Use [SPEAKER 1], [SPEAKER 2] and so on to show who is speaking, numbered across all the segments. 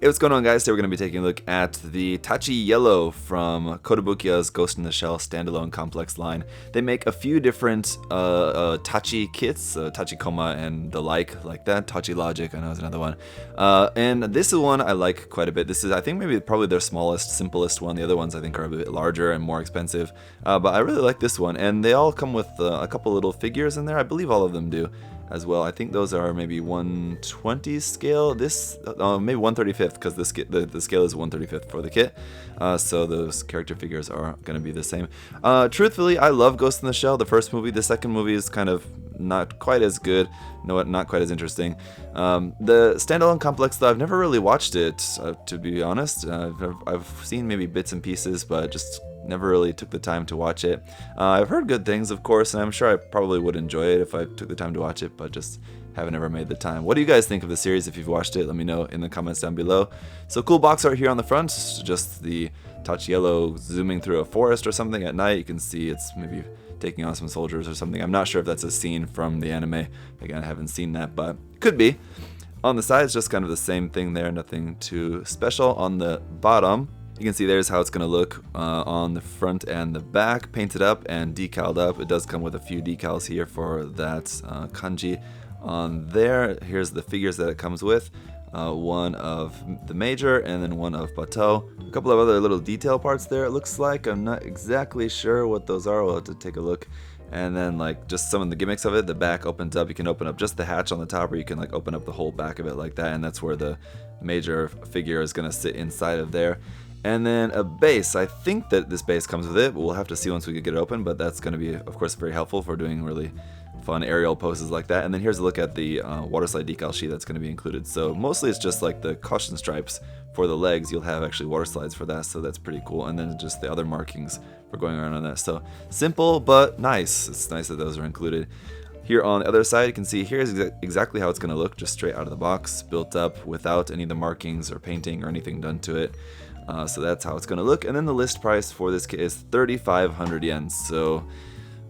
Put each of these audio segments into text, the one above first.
[SPEAKER 1] Hey, what's going on, guys? Today we're going to be taking a look at the Tachiyellow from Kotobukiya's Ghost in the Shell standalone complex line. They make a few different Tachi kits, Tachikoma and the like that. Tachi Logic, I know is another one. And this is one I like quite a bit. This is, I think, maybe probably their smallest, simplest one. The other ones I think are a bit larger and more expensive. But I really like this one. And they all come with a couple little figures in there. I believe all of them do as well. I think those are maybe 1/20 scale. This maybe 1/35 because the scale is 1/35 for the kit. So those character figures are going to be the same. Truthfully, I love Ghost in the Shell, the first movie. The second movie is kind of not quite as good. Not quite as interesting. The standalone complex, though, I've never really watched it, to be honest. I've seen maybe bits and pieces, but just never really took the time to watch it. I've heard good things, of course, and I'm sure I probably would enjoy it if I took the time to watch it, but just haven't ever made the time. What do you guys think of the series? If you've watched it, let me know in the comments down below. So cool box art here on the front, just the Tachiyellow zooming through a forest or something at night. You can see it's maybe taking on some soldiers or something. I'm not sure if that's a scene from the anime. Again, I haven't seen that, but it could be. On the sides, just kind of the same thing there, nothing too special. On the bottom, you can see there's how it's going to look on the front and the back, painted up and decaled up. It does come with a few decals here for that kanji on there. Here's the figures that it comes with. One of the major and then one of Bateau. A couple of other little detail parts there, it looks like. I'm not exactly sure what those are. We'll have to take a look. And then like just some of the gimmicks of it, the back opens up. You can open up just the hatch on the top, or you can like open up the whole back of it like that, and that's where the major figure is going to sit inside of there. And then a base. I think that this base comes with it, but we'll have to see once we get it open, but that's going to be, of course, very helpful for doing really fun aerial poses like that. And then here's a look at the water slide decal sheet that's going to be included. So mostly it's just like the caution stripes for the legs. You'll have actually water slides for that, so that's pretty cool. And then just the other markings for going around on that. So simple, but nice. It's nice that those are included. Here on the other side, you can see here's exactly how it's going to look, just straight out of the box, built up without any of the markings or painting or anything done to it. So that's how it's going to look. And then the list price for this kit is 3,500 yen, so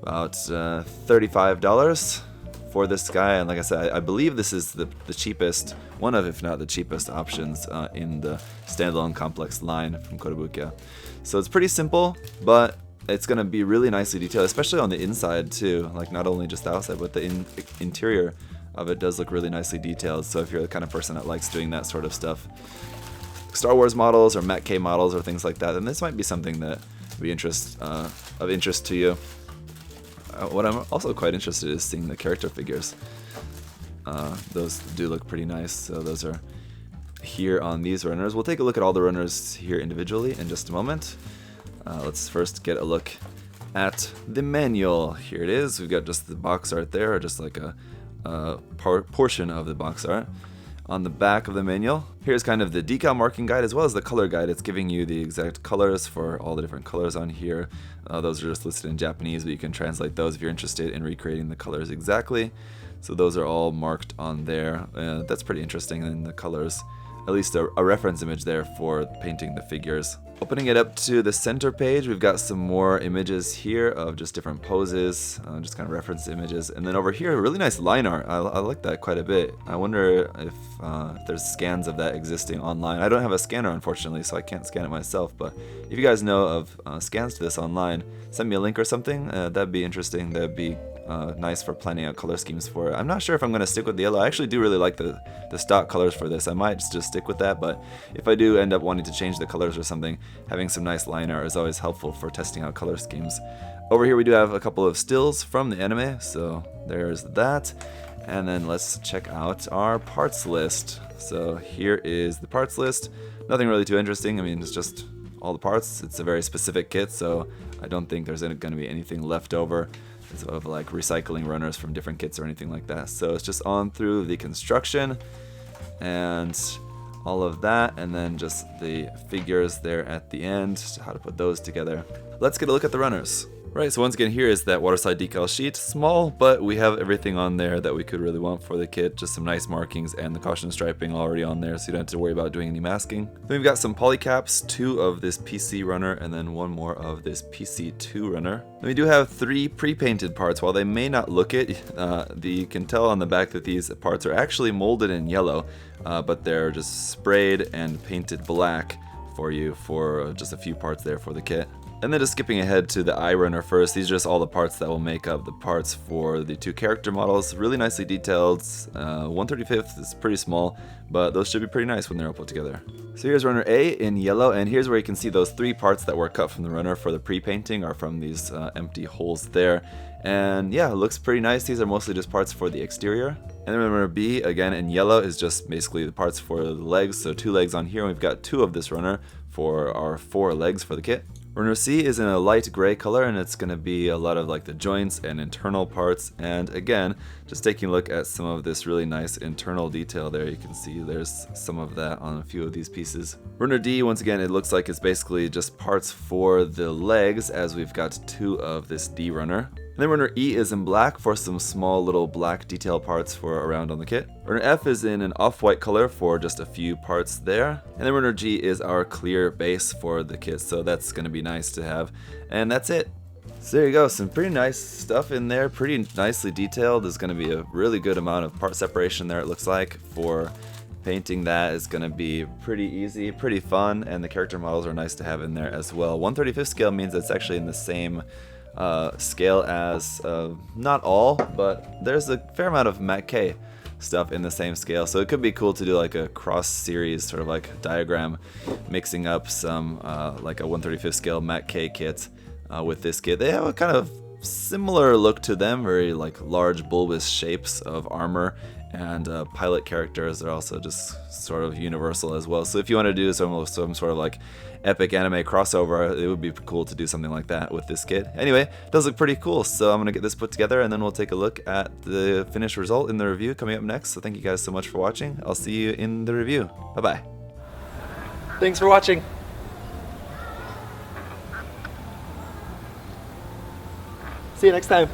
[SPEAKER 1] about $35 for this guy. And like I said, I believe this is the cheapest, one of, if not the cheapest options in the standalone complex line from Kotobukiya. So it's pretty simple, but it's going to be really nicely detailed, especially on the inside too. Like not only just the outside, but the interior of it does look really nicely detailed. So if you're the kind of person that likes doing that sort of stuff, Star Wars models or Mat K models or things like that, then this might be something that would be of interest to you. What I'm also quite interested in is seeing the character figures. Those do look pretty nice. So those are here on these runners. We'll take a look at all the runners here individually in just a moment. Let's first get a look at the manual. Here it is. We've got just the box art there, or just like a portion of the box art. On the back of the manual, here's kind of the decal marking guide as well as the color guide. It's giving you the exact colors for all the different colors on here. Those are just listed in Japanese, but you can translate those if you're interested in recreating the colors exactly. So those are all marked on there. That's pretty interesting. And the colors, at least a reference image there for painting the figures. Opening it up to the center page, we've got some more images here of just different poses, just kind of reference images. And then over here, really nice line art. I like that quite a bit. I wonder if there's scans of that existing online. I don't have a scanner, unfortunately, so I can't scan it myself. But if you guys know of scans to this online, send me a link or something. That'd be interesting. That'd be nice for planning out color schemes for it. I'm not sure if I'm going to stick with the yellow. I actually do really like the stock colors for this. I might just stick with that, but if I do end up wanting to change the colors or something, having some nice line art is always helpful for testing out color schemes. Over here we do have a couple of stills from the anime, so there's that. And then let's check out our parts list. So here is the parts list. Nothing really too interesting. I mean, it's just all the parts. It's a very specific kit, so I don't think there's going to be anything left over of like recycling runners from different kits or anything like that. So it's just on through the construction and all of that, and then just the figures there at the end, how to put those together. Let's get a look at the runners. Right, so once again here is that waterslide decal sheet. Small, but we have everything on there that we could really want for the kit. Just some nice markings and the caution striping already on there, so you don't have to worry about doing any masking. Then we've got some poly caps, 2 of this PC runner, and then 1 more of this PC2 runner. Then we do have 3 pre-painted parts. While they may not look it, you can tell on the back that these parts are actually molded in yellow, but they're just sprayed and painted black for you for just a few parts there for the kit. And then just skipping ahead to the eye runner first, these are just all the parts that will make up the parts for the 2 character models. Really nicely detailed. 1/35 is pretty small, but those should be pretty nice when they're all put together. So here's runner A in yellow, and here's where you can see those 3 parts that were cut from the runner for the pre-painting are from these empty holes there. And yeah, it looks pretty nice. These are mostly just parts for the exterior. And then runner B, again in yellow, is just basically the parts for the legs. So 2 legs on here, and we've got 2 of this runner for our 4 legs for the kit. Runner C is in a light gray color, and it's going to be a lot of like the joints and internal parts. And again, just taking a look at some of this really nice internal detail there, you can see there's some of that on a few of these pieces. Runner D, once again, it looks like it's basically just parts for the legs, as we've got 2 of this D runner. And then runner E is in black for some small little black detail parts for around on the kit. Runner F is in an off-white color for just a few parts there. And then runner G is our clear base for the kit, so that's going to be nice to have. And that's it. So there you go, some pretty nice stuff in there, pretty nicely detailed. There's going to be a really good amount of part separation there, it looks like. For painting that is going to be pretty easy, pretty fun, and the character models are nice to have in there as well. 1/35 scale means it's actually in the same scale as, not all, but there's a fair amount of Matt K stuff in the same scale, so it could be cool to do like a cross series sort of like diagram, mixing up some like a 1/35 scale Matt K kit with this kit. They have a kind of similar look to them, very like large bulbous shapes of armor, and pilot characters are also just sort of universal as well. So if you want to do some sort of like epic anime crossover, it would be cool to do something like that with this kit. Anyway, it does look pretty cool, so I'm going to get this put together, and then we'll take a look at the finished result in the review coming up next. So thank you guys so much for watching. I'll see you in the review. Bye-bye.
[SPEAKER 2] Thanks for watching. See you next time.